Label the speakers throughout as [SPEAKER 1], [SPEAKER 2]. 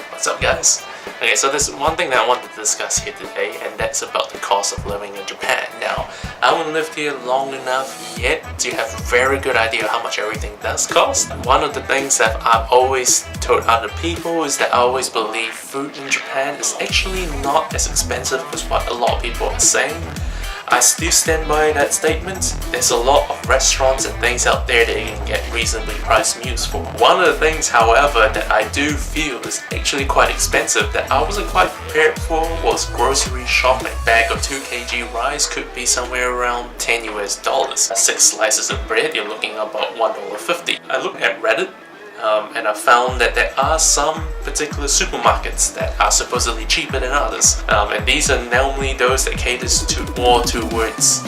[SPEAKER 1] What's up, guys? Okay, so there's one thing that I wanted to discuss here today, and that's about the cost of living in Japan. Now, I haven't lived here long enough yet to have a very good idea how much everything does cost. One of the things that I've always told other people is that I always believe food in Japan is actually not as expensive as what a lot of people are saying. I still stand by that statement. There's a lot of restaurants and things out there that you can get reasonably priced meals for. One of the things, however, that I do feel is actually quite expensive that I wasn't quite prepared for was grocery shopping. A bag of 2 kg rice could be somewhere around $10 US. 6 slices of bread, you're looking at about $1.50. I looked at Reddit and I found that there are some particular supermarkets that are supposedly cheaper than others, and these are normally those that caters more towards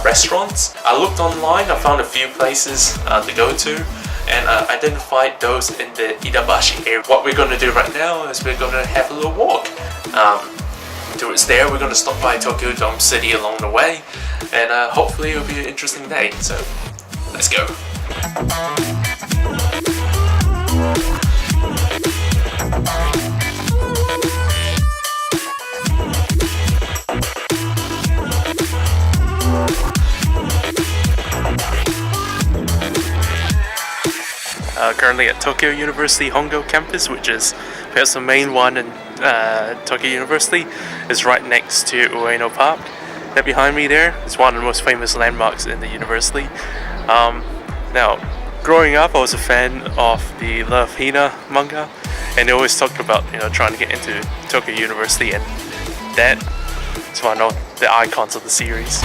[SPEAKER 1] restaurants. I looked online, I found a few places to go to, and identified those in the Iidabashi area. What we're going to do right now is we're going to have a little walk towards there. We're going to stop by Tokyo Dome City along the way, and hopefully it'll be an interesting day. So let's go. Currently at Tokyo University Hongo campus, which is perhaps the main one in Tokyo University. Is right next to Ueno Park. That behind me there is one of the most famous landmarks in the university. Now, growing up, I was a fan of the Love Hina manga, and they always talked about trying to get into Tokyo University, and that is one of the icons of the series.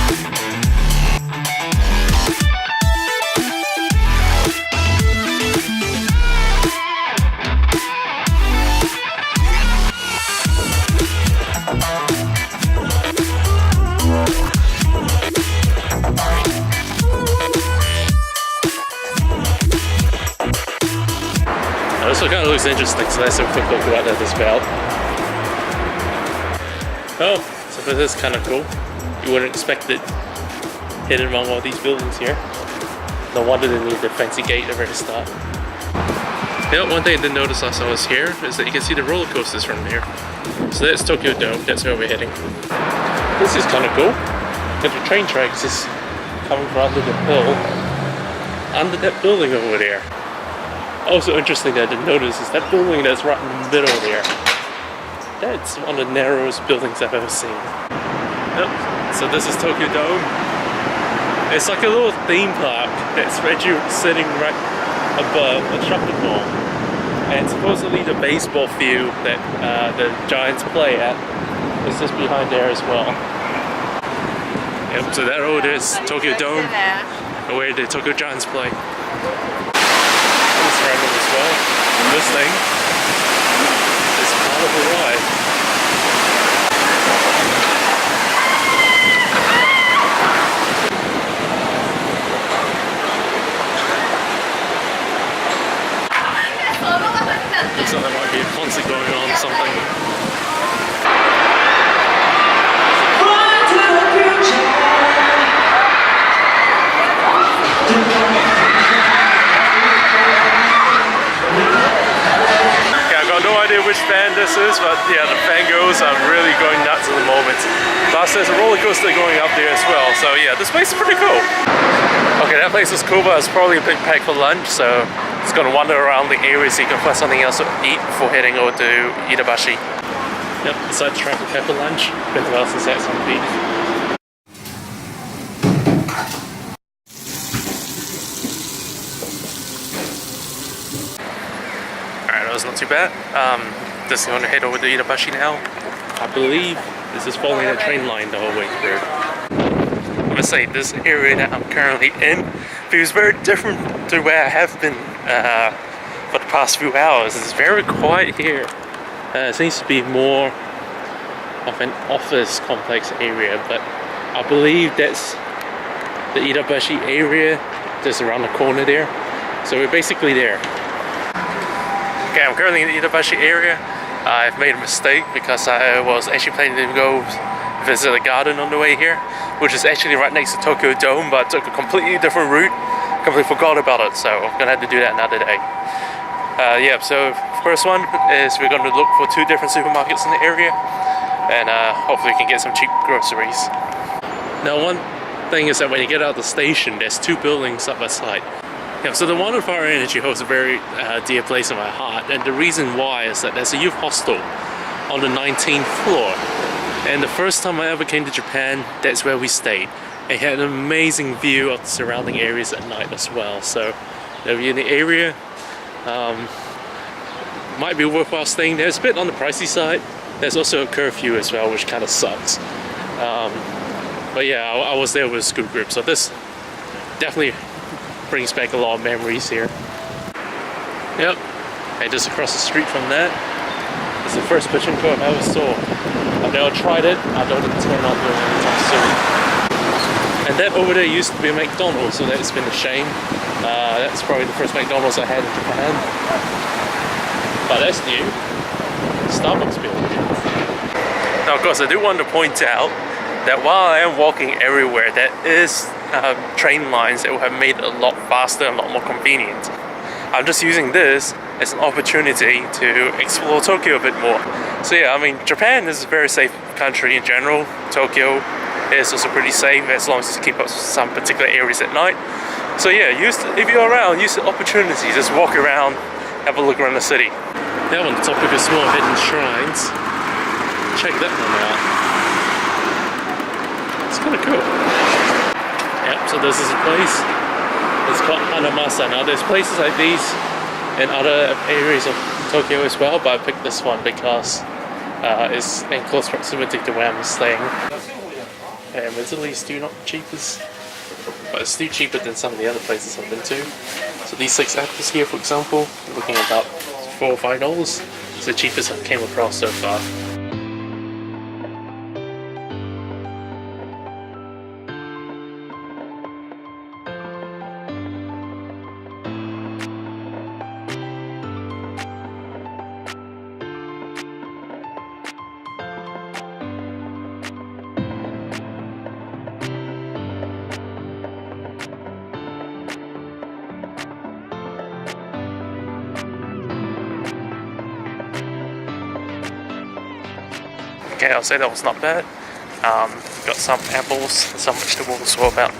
[SPEAKER 1] This one kind of looks interesting, so let's have a quick look at what that is about. Oh, so this is kind of cool. You wouldn't expect it hidden among all these buildings here. No wonder they need the fancy gate at the very start. One thing I did notice as I was here is that you can see the roller coasters from here. So that's Tokyo Dome, that's where we're heading. This is kind of cool. And the train tracks is coming from under the hill, under that building over there. Also interesting that I didn't notice is that building that's right in the middle there. That's one of the narrowest buildings I've ever seen. Yep. So this is Tokyo Dome. It's like a little theme park that's sitting right above a shopping mall. And supposedly the baseball field that the Giants play at is just behind there as well. Yep, so that over there is Tokyo Dome, where the Tokyo Giants play. Random as well. And this thing is part of a ride. Looks like there might be a concert going on or something. Which band this is, but yeah, the fangirls are really going nuts at the moment. Plus there's a roller coaster going up there as well, so yeah, this place is pretty cool. Okay, that place is cool, but it's probably a big pack for lunch, so just gonna wander around the area so you can find something else to eat before heading over to Iidabashi. Yep, decided to try to prepare for lunch. Been a while since I had some beef. Not too bad. Just going to head over to Iidabashi now. I believe this is following the train line the whole way through. I must say, this area that I'm currently in feels very different to where I have been for the past few hours. It's very quiet here. It seems to be more of an office complex area, but I believe that's the Iidabashi area just around the corner there. So we're basically there. Okay, I'm currently in the Iidabashi area. I've made a mistake because I was actually planning to go visit a garden on the way here, which is actually right next to Tokyo Dome, but took a completely different route. Completely forgot about it, so I'm gonna have to do that another day. Yeah, so of First one is we're going to look for 2 different supermarkets in the area, and hopefully we can get some cheap groceries. Now one thing is that when you get out of the station, there's 2 buildings side by side. Yeah, so the one on far end actually holds a very dear place in my heart, and the reason why is that there's a youth hostel on the 19th floor. And the first time I ever came to Japan, that's where we stayed. It had an amazing view of the surrounding areas at night as well. So if you're in the area, might be worthwhile staying there. It's a bit on the pricey side. There's also a curfew as well, which kind of sucks. But yeah, I was there with a school group, so this definitely brings back a lot of memories here. Yep, and just across the street from that is the first pachinko I've ever saw. I've never tried it. I don't intend on doing it anytime soon. And that over there used to be a McDonald's, so that's been a shame. That's probably the first McDonald's I had in Japan. But that's new. Starbucks building. Now of course I do want to point out that while I am walking everywhere, there is train lines that have made it a lot faster and a lot more convenient. I'm just using this as an opportunity to explore Tokyo a bit more. So yeah, I mean, Japan is a very safe country in general. Tokyo is also pretty safe as long as you keep up some particular areas at night. So yeah, if you're around, use the opportunity, just walk around, have a look around the city. Now on the topic of small hidden shrines, check that one out. It's kind of cool. Yep, so this is a place. It's called Hanamasa. Now there's places like these in other areas of Tokyo as well, but I picked this one because it's in close proximity to where I'm staying. And admittedly, it's still not the cheapest, but it's still cheaper than some of the other places I've been to. So these 6 apples here, for example, are looking at about $4 or $5. It's the cheapest I've came across so far. Okay, I'll say that was not bad. Got some apples and some vegetables for about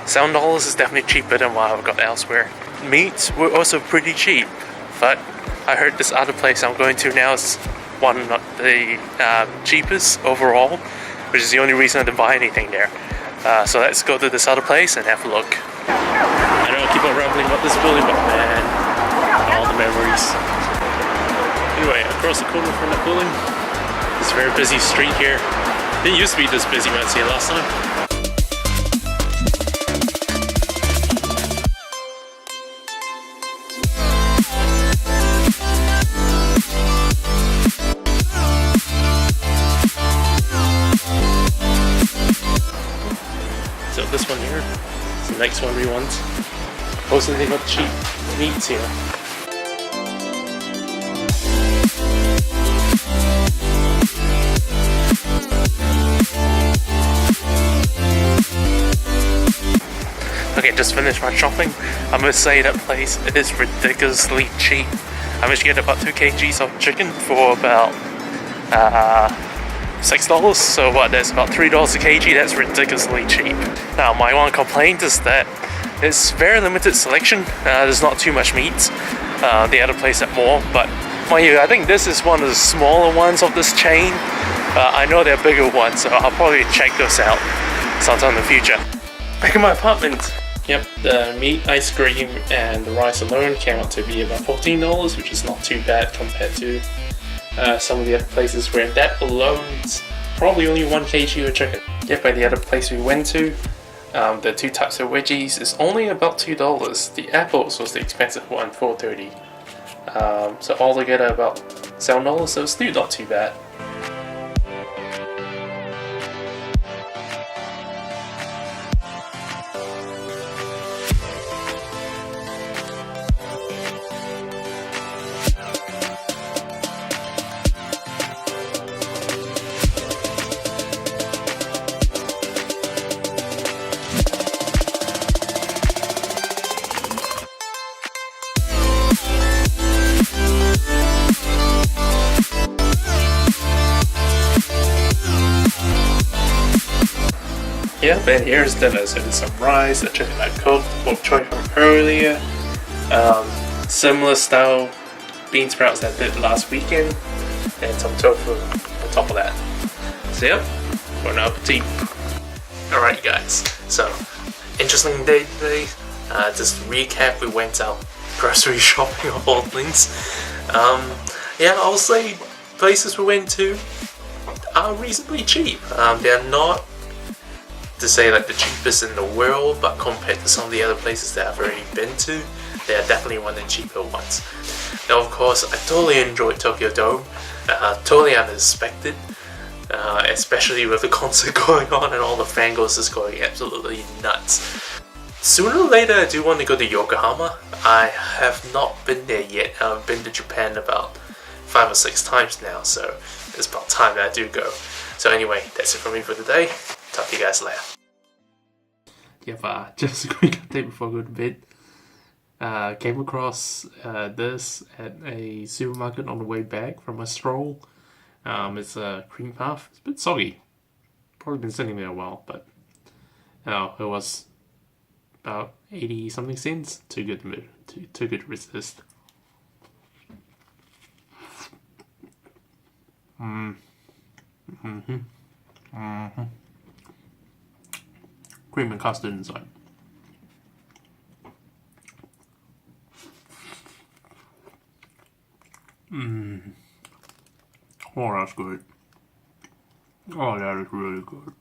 [SPEAKER 1] $7. Is definitely cheaper than what I've got elsewhere. Meats were also pretty cheap, but I heard this other place I'm going to now is one of the cheapest overall, which is the only reason I didn't buy anything there. So let's go to this other place and have a look. I know I keep on rambling about this building, but man, all the memories. Anyway, across the corner from that building, it's a very busy street here. It used to be this busy when I was here last time. So this one here is the next one we want. Mostly they got cheap meats here. Okay, just finished my shopping. I must say that place is ridiculously cheap. I managed to get about 2 kgs of chicken for about $6. So what, that's about $3 a kg. That's ridiculously cheap. Now my one complaint is that it's very limited selection. There's not too much meat. The other place had more, but mind you, I think this is one of the smaller ones of this chain. I know they're bigger ones, so I'll probably check those out sometime in the future. Back in my apartment. Yep, the meat, ice cream, and the rice alone came out to be about $14, which is not too bad compared to some of the other places where that alone is probably only 1 kg of chicken. Yep, by the other place we went to, the 2 types of veggies is only about $2. The apples was the expensive one, $4.30. So altogether about $7, so it's still not too bad. Yeah, and here's dinner. So there's some rice, the chicken I cooked, pork choy from earlier, similar style bean sprouts that I did last weekend, and some tofu on top of that. So yep, bon appetit. Alright guys, so interesting day today. Just recap, we went out grocery shopping of all things. Yeah, I'll say places we went to are reasonably cheap. They're not to say like the cheapest in the world, but compared to some of the other places that I've already been to, they are definitely one of the cheaper ones. Now of course, I totally enjoyed Tokyo Dome, totally unexpected, especially with the concert going on and all the fangirls just going absolutely nuts. Sooner or later I do want to go to Yokohama. I have not been there yet. I've been to Japan about 5 or 6 times now, so it's about time that I do go. So anyway, that's it from me for today. Talk to you guys later. Yeah, just a quick update before I go to bed. Came across this at a supermarket on the way back from a stroll. It's a cream puff. It's a bit soggy. Probably been sitting there a while, but it was about 80 something cents. Too good to resist. Cream and custard inside. Oh, that's good. Oh, that is really good.